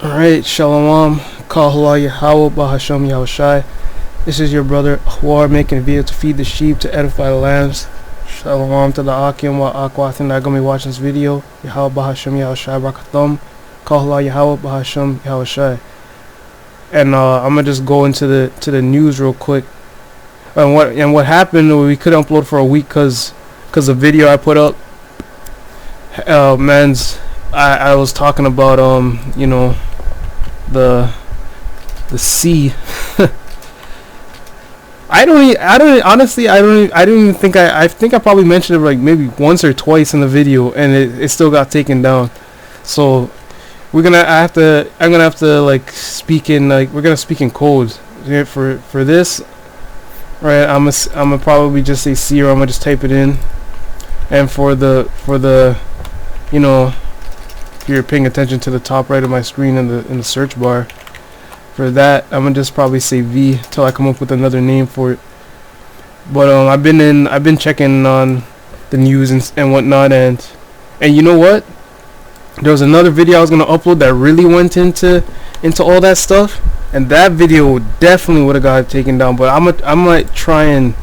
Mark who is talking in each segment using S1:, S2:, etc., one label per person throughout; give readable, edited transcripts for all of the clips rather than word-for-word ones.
S1: Alright, Shalom, Kahala Yahweh, Bahasham Yahushai. This is your brother War making a video to feed the sheep, to edify the lambs. Shalom to the Akim wa Akwatin that are going to be watching this video. Yahweh Bahasham Yahushai Barakathum, Kahala Yahweh Bahasham Yahushai. And I'm going to just go into the news real quick. And what happened, we couldn't upload for a week because the video I put up, I was talking about you know, the sea. I don't even think I think I probably mentioned it like maybe once or twice in the video, and it still got taken down. So I'm gonna have to like speak in, like, we're gonna speak in codes for this, right? I'm gonna probably just say sea, or I'm gonna just type it in. And for the you know, if you're paying attention to the top right of my screen in the search bar, for that I'm gonna just probably say V till I come up with another name for it. But I've been checking on the news and whatnot, and you know what? There was another video I was gonna upload that really went into all that stuff, and that video definitely would have got taken down. But I might try and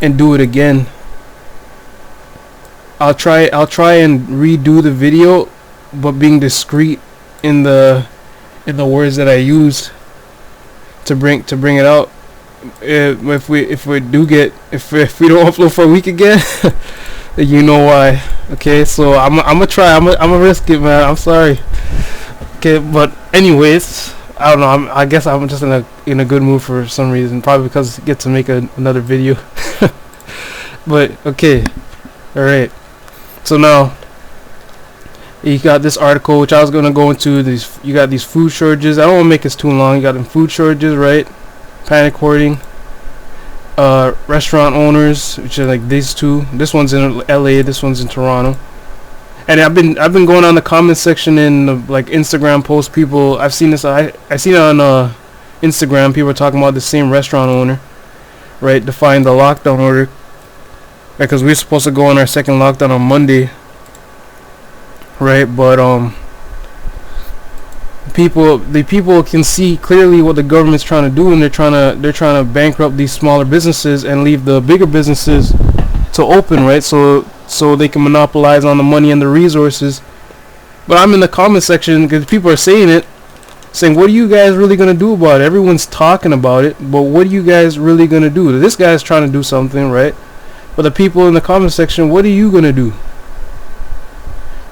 S1: do it again. I'll try and redo the video, but being discreet in the words that I used to bring it out. If we don't upload for a week again, you know why. Okay, so I'm gonna risk it, man. I'm sorry. Okay, but anyways, I don't know. I guess I'm just in a good mood for some reason. Probably because I get to make another video. But okay, all right. So now you got this article, which I was gonna go into. You got these food shortages. I don't want to make this too long. You got them food shortages, right? Panic hoarding. Restaurant owners, which are like these two. This one's in LA. This one's in Toronto. And I've been going on the comment section in like Instagram posts. People, I've seen this. I seen it on Instagram. People are talking about the same restaurant owner, right? Defying the lockdown order. Because we're supposed to go on our second lockdown on Monday, right? But the people can see clearly what the government's trying to do, and they're trying to bankrupt these smaller businesses and leave the bigger businesses to open, right? So they can monopolize on the money and the resources. But I'm in the comment section because people are saying what are you guys really gonna do about it? Everyone's talking about it, but what are you guys really gonna do? This guy's trying to do something, right? But the people in the comment section, what are you gonna do?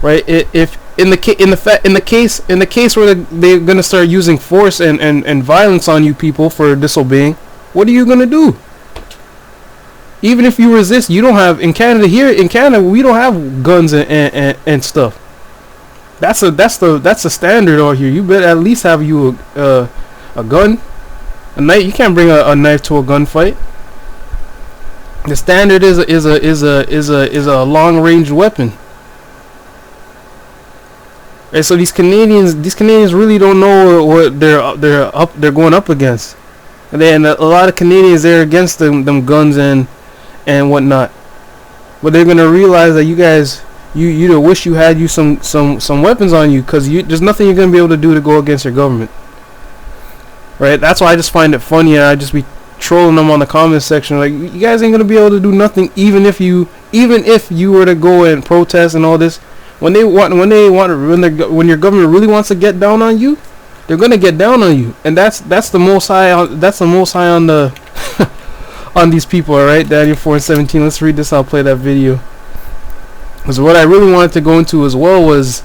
S1: Right? If in the case where they're gonna start using force and violence on you people for disobeying, what are you gonna do? Even if you resist, you don't have in Canada we don't have guns and stuff. That's the standard out here. You better at least have you a gun, a knife. You can't bring a knife to a gunfight. The standard is a long range weapon. And so these Canadians really don't know what they're going up against. And then a lot of Canadians, they're against them guns and whatnot. But they're gonna realize that you guys, you wish you had some weapons on you, because there's nothing you're gonna be able to do to go against your government. Right? That's why I just find it funny, and I just be trolling them on the comment section, like, you guys ain't gonna be able to do nothing, even if you were to go and protest and all this. When your government really wants to get down on you, they're gonna get down on you, and that's the most high on the on these people. All right, Daniel 4:17. Let's read this. I'll play that video. Because what I really wanted to go into as well was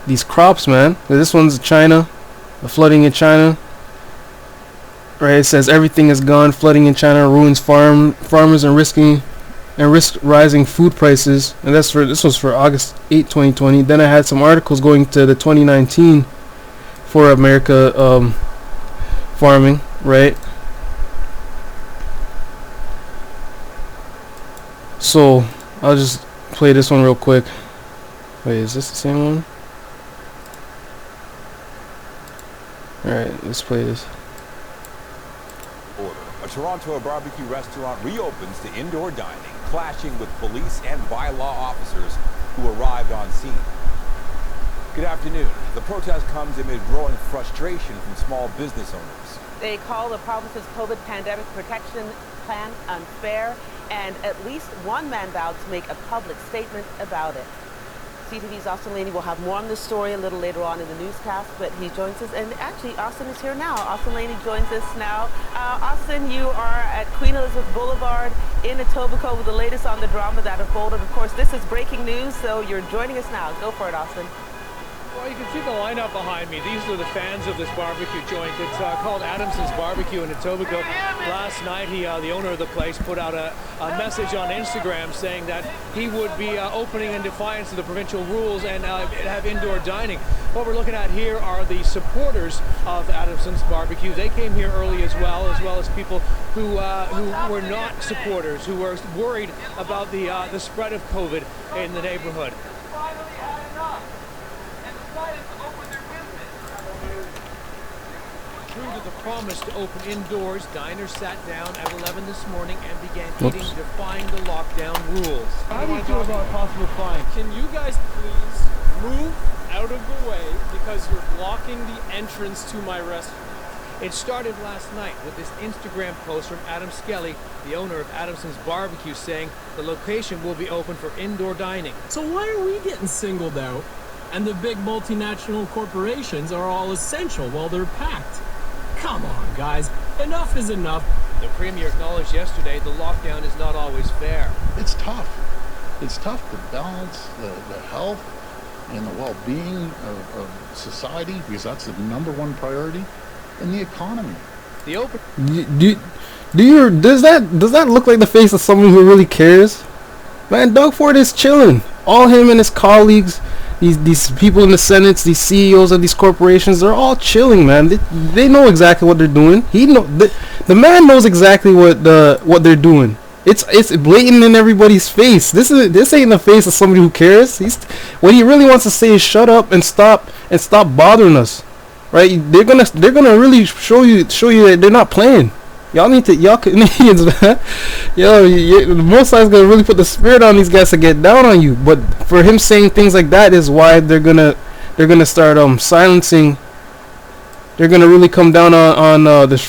S1: these crops, man. This one's China, the flooding in China. Right, it says everything is gone. Flooding in China ruins farmers and risk rising food prices. And this was for August 8, 2020. Then I had some articles going to the 2019 for America farming, right? So I'll just play this one real quick. Wait, is this the same one? Alright, let's play this.
S2: A Toronto barbecue restaurant reopens to indoor dining, clashing with police and bylaw officers who arrived on scene. Good afternoon. The protest comes amid growing frustration from small business owners.
S3: They call the province's COVID pandemic protection plan unfair, and at least one man vowed to make a public statement about it. CTV's Austin Laney will have more on this story a little later on in the newscast, but he joins us, and actually Austin is here now. Austin Laney joins us now. Austin, you are at Queen Elizabeth Boulevard in Etobicoke with the latest on the drama that unfolded. Of course, this is breaking news, so you're joining us now. Go for it, Austin.
S4: Well, you can see the lineup behind me. These are the fans of this barbecue joint. It's called Adamson's Barbecue in Etobicoke. Last night, the owner of the place, put out a message on Instagram saying that he would be opening in defiance of the provincial rules and have indoor dining. What we're looking at here are the supporters of Adamson's Barbecue. They came here early as well as people who were not supporters, who were worried about the spread of COVID in the neighborhood. True to the promise to open indoors, diners sat down at 11 this morning and began eating, defying the lockdown rules. How do you feel about possible fine?
S5: Can you guys please move out of the way because you're blocking the entrance to my restaurant?
S4: It started last night with this Instagram post from Adam Skelly, the owner of Adamson's Barbecue, saying the location will be open for indoor dining.
S6: So why are we getting singled out and the big multinational corporations are all essential while they're packed? Come on, guys. Enough is enough.
S4: The Premier acknowledged yesterday the lockdown is not always fair.
S7: It's tough. It's tough to balance the health and the well-being of society, because that's the number one priority, and the economy.
S4: The open...
S1: Does that look like the face of someone who really cares? Man, Doug Ford is chilling. All him and his colleagues, these people in the Senate, these CEOs of these corporations, they're all chilling, man. They know exactly what they're doing. The man knows exactly what they're doing. It's blatant in everybody's face. This ain't the face of somebody who cares. What he really wants to say is shut up and stop bothering us, right? They're gonna really show you that they're not playing. Y'all Canadians, man. The Most High is gonna really put the spirit on these guys to get down on you. But for him saying things like that is why they're gonna start silencing. They're gonna really come down on this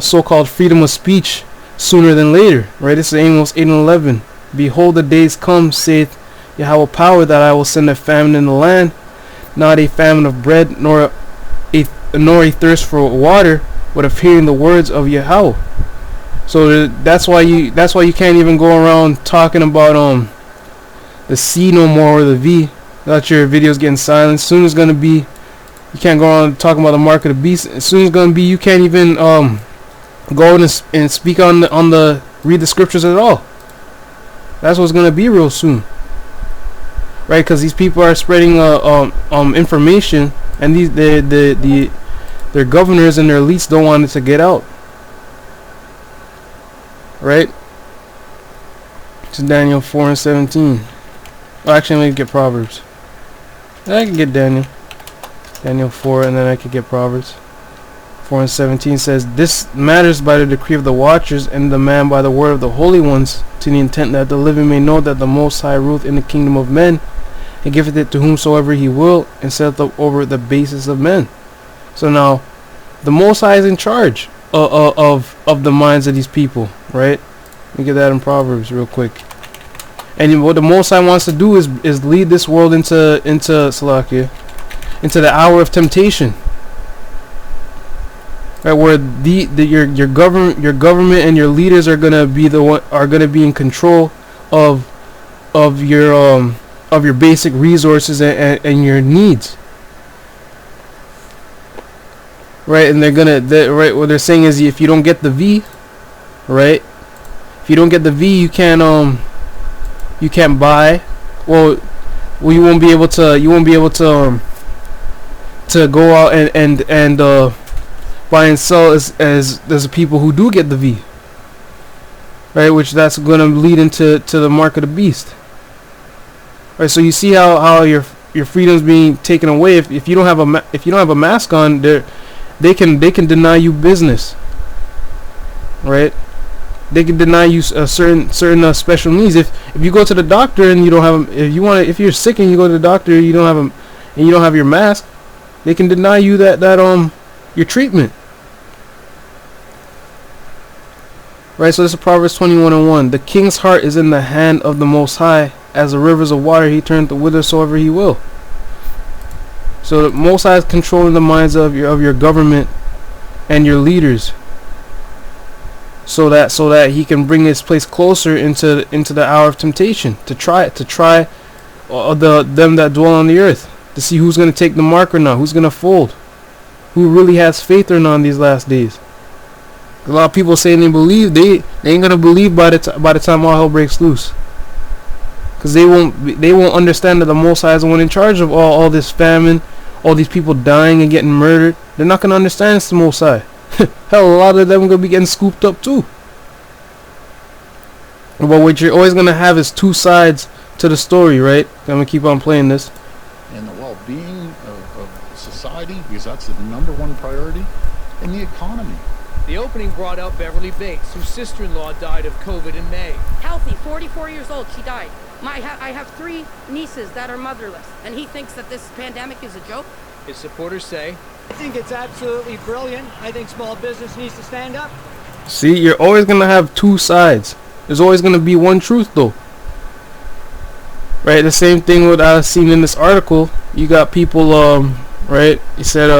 S1: so-called freedom of speech sooner than later, right? This is Amos 8:11. Behold, the days come, saith Yahweh power, that I will send a famine in the land, not a famine of bread, nor a thirst for water, but of hearing the words of Yahweh. So that's why you can't even go around talking about the C no more, or the V. That's your videos getting silenced. Soon it's gonna be, you can't go around talking about the mark of the beast. As soon as it's gonna be, you can't even go and speak on the read the scriptures at all. That's what's gonna be real soon, right? Because these people are spreading information, and their governors and their elites don't want it to get out, right? It's Daniel 4:17. Oh, actually, let me get Proverbs. I can get Daniel 4, and then I can get Proverbs 4:17 says, "This matters by the decree of the watchers, and the man by the word of the holy ones, to the intent that the living may know that the Most High ruleth in the kingdom of men, and giveth it to whomsoever he will, and setteth up over the basis of men." So now, the Most High is in charge of the minds of these people, right? Let me get that in Proverbs real quick. And what the Most High wants to do is lead this world into Salakia, into the hour of temptation, right? Where your government and your leaders are gonna be in control of your basic resources and your needs. Right, and right, what they're saying is, if you don't get the V, right? If you don't get the V, you can't buy. Well, you won't be able to go out and buy and sell as the people who do get the V. Right, which that's gonna lead into the mark of the beast. Right, so you see how your freedom's being taken away if you don't have a mask on. They can deny you business, right? They can deny you certain special needs. If you go to the doctor and you don't have if you're sick and you go to the doctor, you don't and you don't have your mask, they can deny you that your treatment. Right, so this is Proverbs 21:1. The king's heart is in the hand of the Most High. As the rivers of water, he turneth whithersoever he will. So the Most High is controlling the minds of your government and your leaders, so that he can bring this place closer into the hour of temptation, to try them that dwell on the earth, to see who's going to take the mark or not, who's going to fold, who really has faith or not in these last days. A lot of people saying they believe, they ain't gonna believe by the time all hell breaks loose, because they won't understand that the Most High is the one in charge of all this famine, all these people dying and getting murdered. They're not gonna understand it's the Most High. Hell, a lot of them are gonna be getting scooped up too. But what you're always gonna have is two sides to the story, right? I'm gonna keep on playing this.
S7: And the well-being of society, because that's the number one priority, and the economy.
S4: The opening brought out Beverly Bates, whose sister-in-law died of COVID in May.
S8: Healthy, 44 years old, she died. I have 3 nieces that are motherless, and he thinks that this pandemic is a joke.
S4: His supporters say,
S9: I think it's absolutely brilliant. I think small business needs to stand up.
S1: See, you're always gonna have two sides. There's always gonna be one truth though. Right, the same thing what I seen in this article. You got people, right? He said,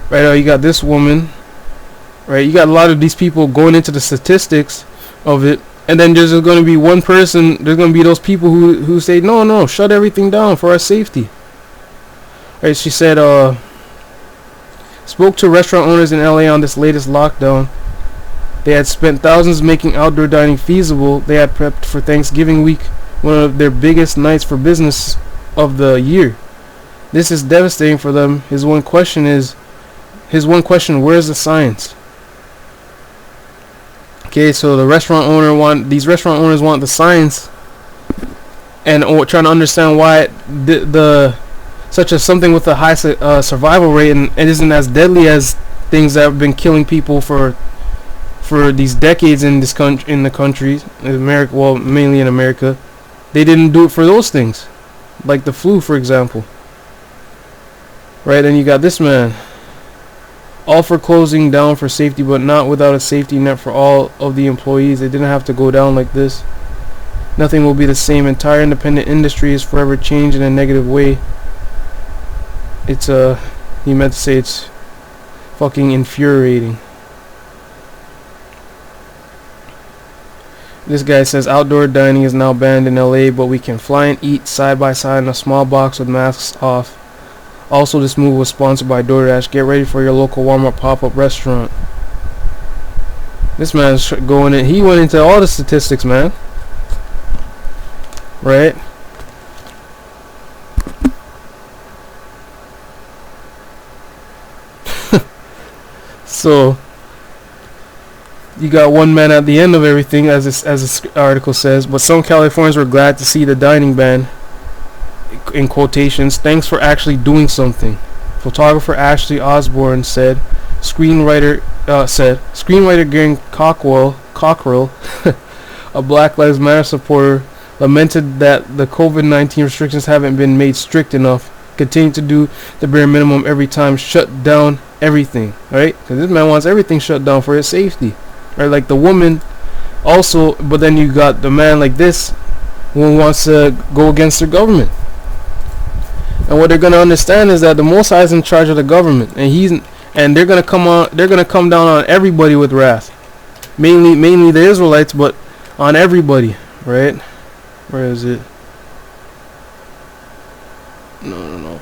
S1: right, you got this woman, right? You got a lot of these people going into the statistics of it, and then there's going to be one person. There's going to be those people who say, no, shut everything down for our safety. Right? She said, spoke to restaurant owners in LA on this latest lockdown. They had spent thousands making outdoor dining feasible. They had prepped for Thanksgiving week, one of their biggest nights for business of the year. This is devastating for them. His one question, where's the science? Okay, so these restaurant owners want the science, and trying to understand why such as something with a high survival rate and it isn't as deadly as things that have been killing people for these decades in the country, in America, well, mainly in America. They didn't do it for those things, like the flu, for example. Right, and you got this man. All for closing down for safety, but not without a safety net for all of the employees. They didn't have to go down like this. Nothing will be the same. Entire independent industry is forever changed in a negative way. It's he meant to say it's fucking infuriating. This guy says outdoor dining is now banned in LA, but we can fly and eat side by side in a small box with masks off. Also, this move was sponsored by DoorDash. Get ready for your local Walmart pop-up restaurant. This man's going in. He went into all the statistics, man. Right? So, you got one man at the end of everything, as this article says. But some Californians were glad to see the dining ban. In quotations, thanks for actually doing something. Photographer Ashley Osborne said. Screenwriter Garen Cockrell, a Black Lives Matter supporter, lamented that the COVID-19 restrictions haven't been made strict enough. Continue to do the bare minimum every time. Shut down everything, right? Because this man wants everything shut down for his safety, right? Like the woman also, but then you got the man like this who wants to go against the government. And what they're gonna understand is that the Most High is in charge of the government, and they're gonna come down on everybody with wrath, mainly the Israelites, but on everybody, right? Where is it? No.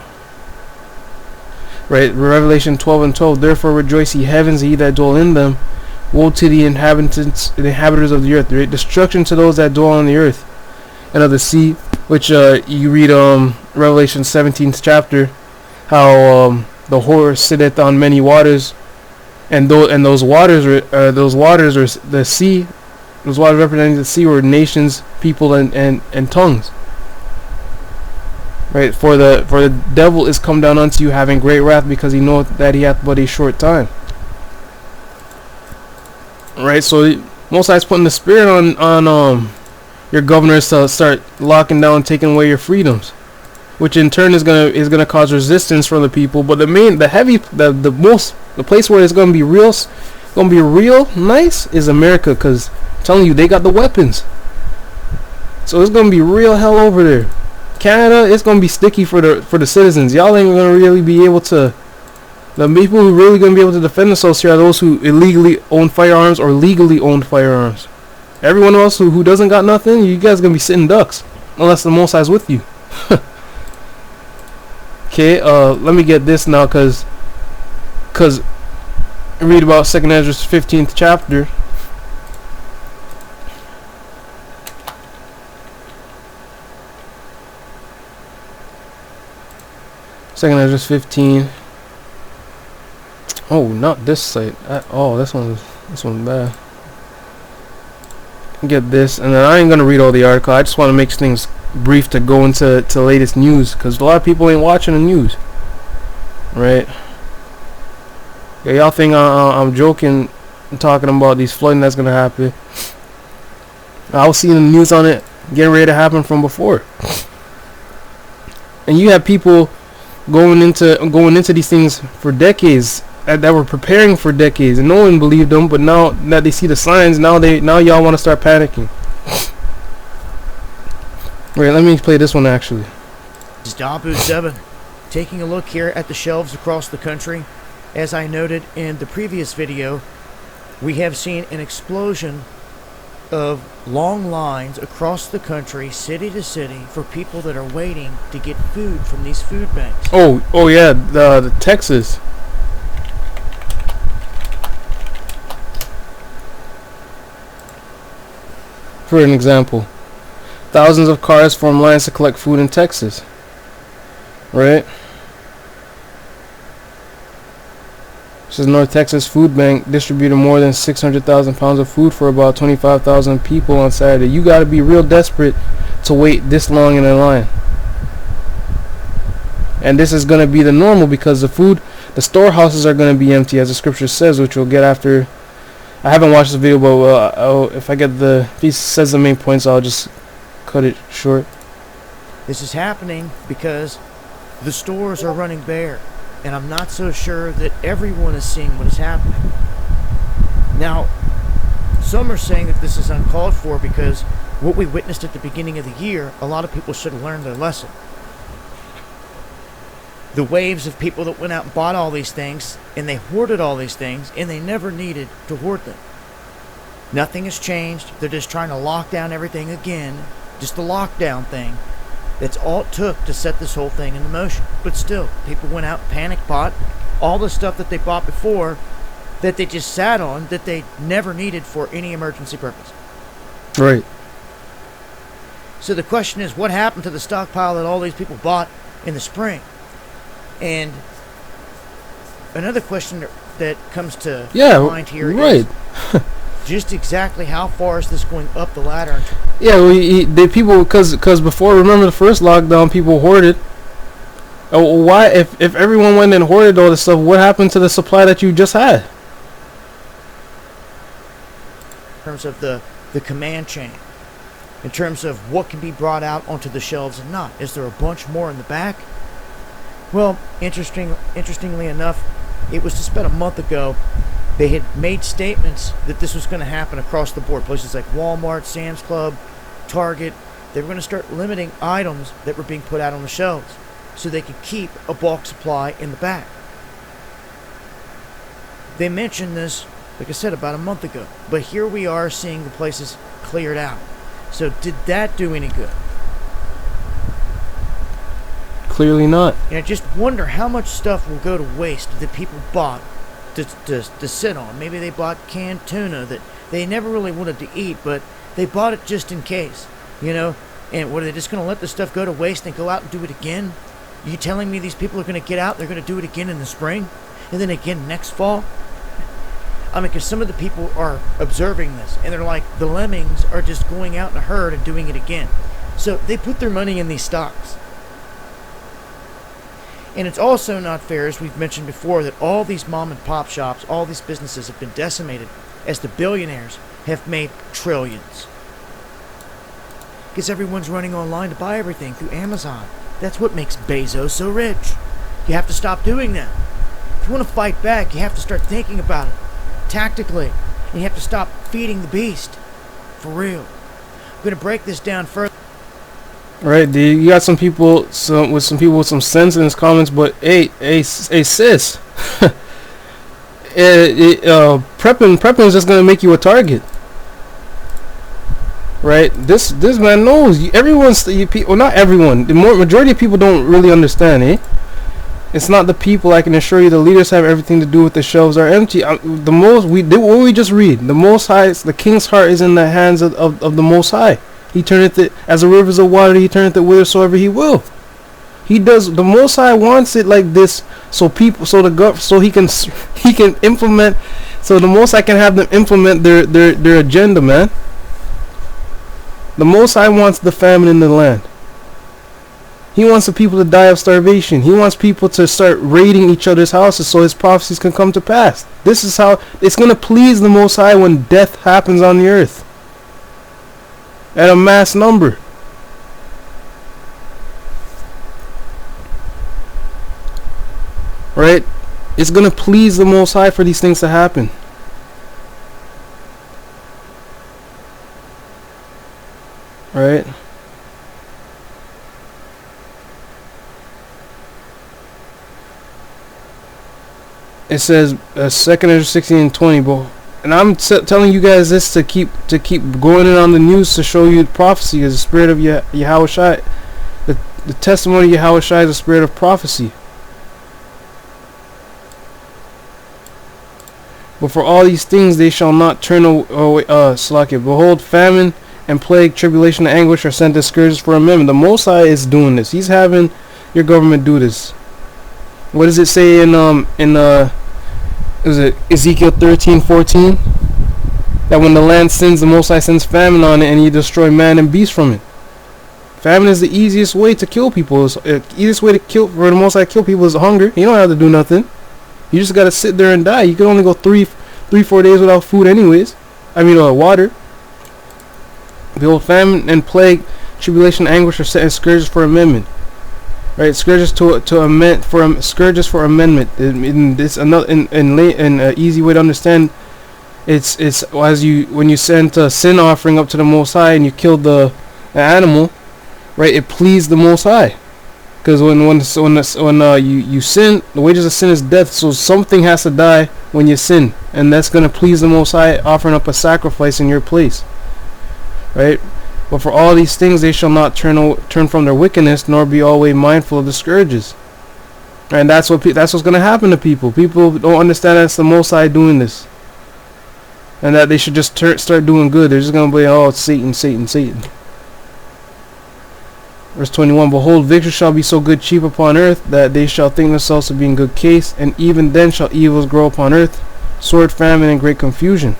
S1: Right, Revelation 12:12. Therefore rejoice, ye heavens, ye that dwell in them. Woe to the inhabitants of the earth. Right? Destruction to those that dwell on the earth and of the sea. Which you read Revelation 17th chapter, how the whore sitteth on many waters, and those waters are the sea. Those waters representing the sea were nations, people, and tongues. Right, for the devil is come down unto you, having great wrath, because he knoweth that he hath but a short time. Right, so Most High's putting the spirit on your governors to start locking down, taking away your freedoms. which in turn is gonna cause resistance from the people. But the place where it's gonna be real nice is America, because I'm telling you, they got the weapons. So it's gonna be real hell over there. Canada, it's gonna be sticky for the citizens. Y'all ain't gonna really be able to. The people who really gonna be able to defend themselves here are those who illegally own firearms or legally own firearms. Everyone else who doesn't got nothing, you guys gonna be sitting ducks unless the Most High's with you. Okay, let me get this now, cause read about 2nd Ezra's 15th chapter. Second Ezra's 15. Oh, not this site. Oh, this one's bad. Get this, and then I ain't gonna read all the article. I just want to make things brief to go into latest news, because a lot of people ain't watching the news, right? Yeah, y'all think I'm joking, talking about these flooding that's gonna happen. I was seeing the news on it getting ready to happen from before, and you have people going into these things for decades, that were preparing for decades, and no one believed them. But now that they see the signs, now y'all want to start panicking. Wait, let me play this one actually.
S10: Stop 7. Taking a look here at the shelves across the country. As I noted in the previous video, we have seen an explosion of long lines across the country, city to city, for people that are waiting to get food from these food banks.
S1: Oh yeah, the Texas. For an example, thousands of cars form lines to collect food in Texas, right? This is North Texas Food Bank distributed more than 600,000 pounds of food for about 25,000 people on Saturday. You got to be real desperate to wait this long in a line. And this is going to be the normal, because the storehouses are going to be empty, as the scripture says, which we'll get after. I haven't watched the video, but if he says the main points, I'll just cut it short.
S10: This is happening because the stores are running bare, and I'm not so sure that everyone is seeing what is happening. Now, some are saying that this is uncalled for because what we witnessed at the beginning of the year, a lot of people should have learned their lesson. The waves of people that went out and bought all these things, and they hoarded all these things, and they never needed to hoard them. Nothing has changed. They're just trying to lock down everything again. Just the lockdown thing. That's all it took to set this whole thing into motion. But still, people went out and panic bought all the stuff that they bought before, that they just sat on, that they never needed for any emergency purpose.
S1: Right.
S10: So the question is, what happened to the stockpile that all these people bought in the spring? And another question that comes to mind here is just exactly how far is this going up the ladder?
S1: Yeah, the people, because before, remember the first lockdown, people hoarded. Why, if everyone went and hoarded all this stuff, what happened to the supply that you just had?
S10: In terms of the command chain, in terms of what can be brought out onto the shelves and not. Is there a bunch more in the back? Well, interestingly enough, it was just about a month ago, they had made statements that this was going to happen across the board. Places like Walmart, Sam's Club, Target, they were going to start limiting items that were being put out on the shelves so they could keep a bulk supply in the back. They mentioned this, like I said, about a month ago. But here we are seeing the places cleared out. So did that do any good?
S1: Clearly not.
S10: And I just wonder how much stuff will go to waste that people bought to sit on. Maybe they bought canned tuna that they never really wanted to eat, but they bought it just in case, you know? And what, are they just going to let the stuff go to waste and go out and do it again? Are you telling me these people are going to get out, they're going to do it again in the spring? And then again next fall? I mean, because some of the people are observing this, and they're like, the lemmings are just going out in a herd and doing it again. So they put their money in these stocks. And it's also not fair, as we've mentioned before, that all these mom and pop shops, all these businesses have been decimated as the billionaires have made trillions. Because everyone's running online to buy everything through Amazon. That's what makes Bezos so rich. You have to stop doing that. If you want to fight back, you have to start thinking about it tactically. And you have to stop feeding the beast. For real. I'm going to break this down further.
S1: Right, dude. You got some people, with some sense in his comments, but hey, sis, prepping is just gonna make you a target. Right? This man knows. Well, not everyone. The majority of people don't really understand, eh? It's not the people. I can assure you, the leaders have everything to do with the shelves are empty. What we just read. The Most High, the King's heart is in the hands of the Most High. He turneth it as the rivers of water. He turneth it whithersoever he will. He does. The Most High wants it like this, so he can implement. So the Most High can have them implement their agenda, man. The Most High wants the famine in the land. He wants the people to die of starvation. He wants people to start raiding each other's houses so his prophecies can come to pass. This is how it's going to please the Most High when death happens on the earth. At a mass number. Right? It's going to please the Most High for these things to happen. Right? It says 2nd 16 and 20, but and I'm telling you guys this to keep going in on the news to show you the prophecy is the spirit of Yahushua. The testimony of Yahushua is the spirit of prophecy. But for all these things they shall not turn away. Behold, famine and plague, tribulation and anguish are sent as scourges for a moment. The Most High is doing this. He's having your government do this. What does it say in is it Ezekiel 13:14? That when the land sins, the Most High sends famine on it, and He destroy man and beast from it. Famine is the easiest way to kill people. The easiest way to kill for the Most High kill people is hunger. You don't have to do nothing. You just gotta sit there and die. You can only go 4 days without food, anyways. Water. Behold, famine and plague, tribulation, and anguish are set as scourges for amendment. Right, scourges scourges for amendment. It's another in an easy way to understand. It's when you sent a sin offering up to the Most High and you killed the animal, right? It pleased the Most High, because when you sin, the wages of sin is death. So something has to die when you sin, and that's gonna please the Most High, offering up a sacrifice in your place, right? But for all these things they shall not turn from their wickedness, nor be always mindful of the scourges. And that's what's going to happen to people. People don't understand that it's the Most High doing this, and that they should just start doing good. They're just going to be, oh, it's Satan, Satan, Satan. Verse 21, behold, victory shall be so good cheap upon earth, that they shall think themselves to be in good case, and even then shall evils grow upon earth, sword, famine, and great confusion.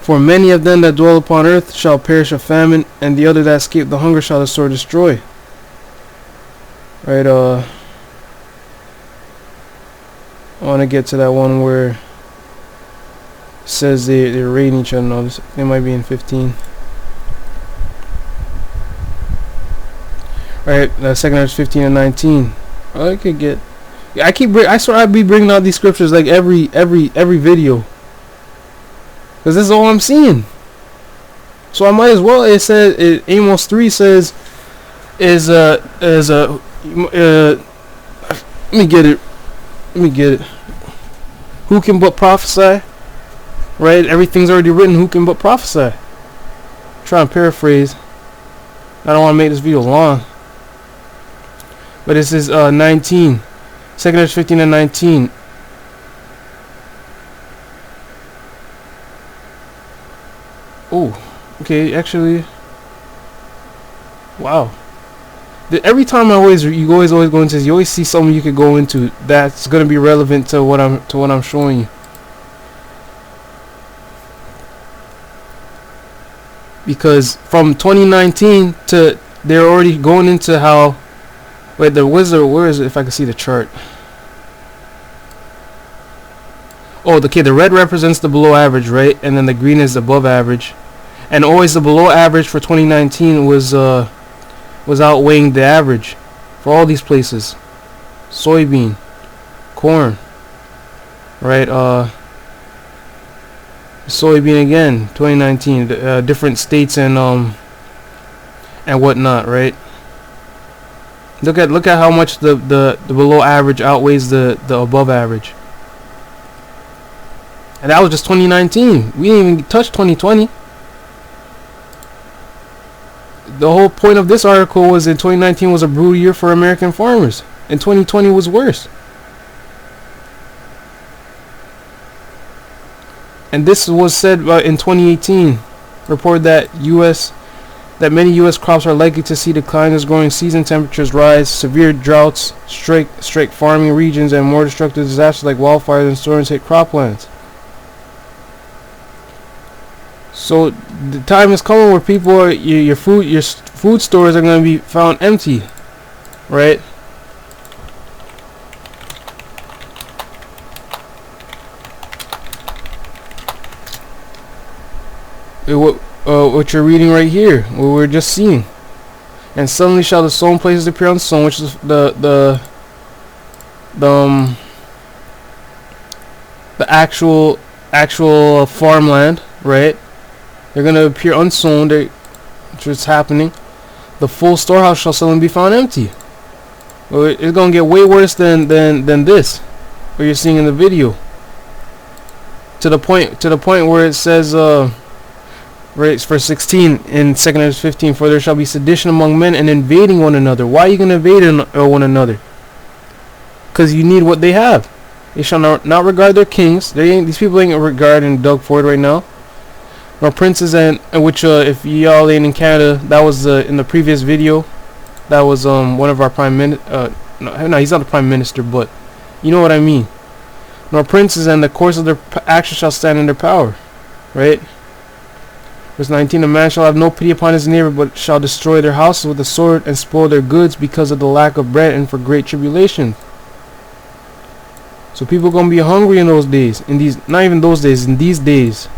S1: For many of them that dwell upon earth shall perish of famine, and the other that escape the hunger shall the sword destroy. Right, I want to get to that one where it says they're raiding each other. No, they might be in 15. Right, 2nd 15 and 19. I could get. I swear I'd be bringing out these scriptures like every video. Because this is all I'm seeing. So I might as well. It says Amos 3 says let me get it. Who can but prophesy? Right? Everything's already written. Who can but prophesy? Try and paraphrase. I don't want to make this video long. But this is 19. 2nd 15 and 19. Oh, okay, actually, wow. Every time you always go into this, you always see something you could go into that's gonna be relevant to what I'm showing you. Because from 2019 to they're already going into how. Wait, the wizard. Where is it? If I can see the chart. Oh, okay. The red represents the below average, right? And then the green is above average. And always the below average for 2019 was was outweighing the average for all these places. Soybean, corn, right? Soybean again, 2019, different states and whatnot, right? Look at how much the below average outweighs the above average. And that was just 2019. We didn't even touch 2020. The whole point of this article was in 2019 was a brutal year for American farmers, and 2020 was worse. And this was said in 2018. Reported that many U.S. crops are likely to see decline as growing season temperatures rise, severe droughts strike farming regions, and more destructive disasters like wildfires and storms hit croplands. So the time is coming where people are your food stores are going to be found empty, right? What you're reading right here, what we're just seeing. And suddenly shall the sown places appear unsown, which is the actual farmland, right? They're gonna appear unsown, which is happening. The full storehouse shall suddenly be found empty. Well, it's gonna get way worse than this, what you're seeing in the video. To the point where it says, right, verse 16 in 2 Corinthians 15, for there shall be sedition among men and invading one another. Why are you gonna invade one another? Because you need what they have. They shall not regard their kings. These people ain't regarding Doug Ford right now. Nor princes, and which if y'all ain't in Canada, that was in the previous video. That was one of our prime minister. No, he's not the prime minister, but you know what I mean. Nor princes, and the course of their actions shall stand in their power, right? Verse 19, a man shall have no pity upon his neighbor, but shall destroy their houses with the sword and spoil their goods because of the lack of bread and for great tribulation. So people are gonna be hungry in those days. In these, not even those days, in these days.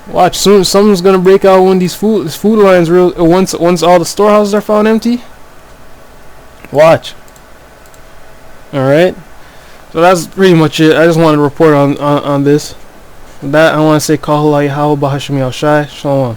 S1: Watch, soon something's gonna break out when these food lines once all the storehouses are found empty. Watch. All right. So that's pretty much it. I just wanted to report on this. With that, I want to say Kahulai How Bahashmi Al Shai. Shalom.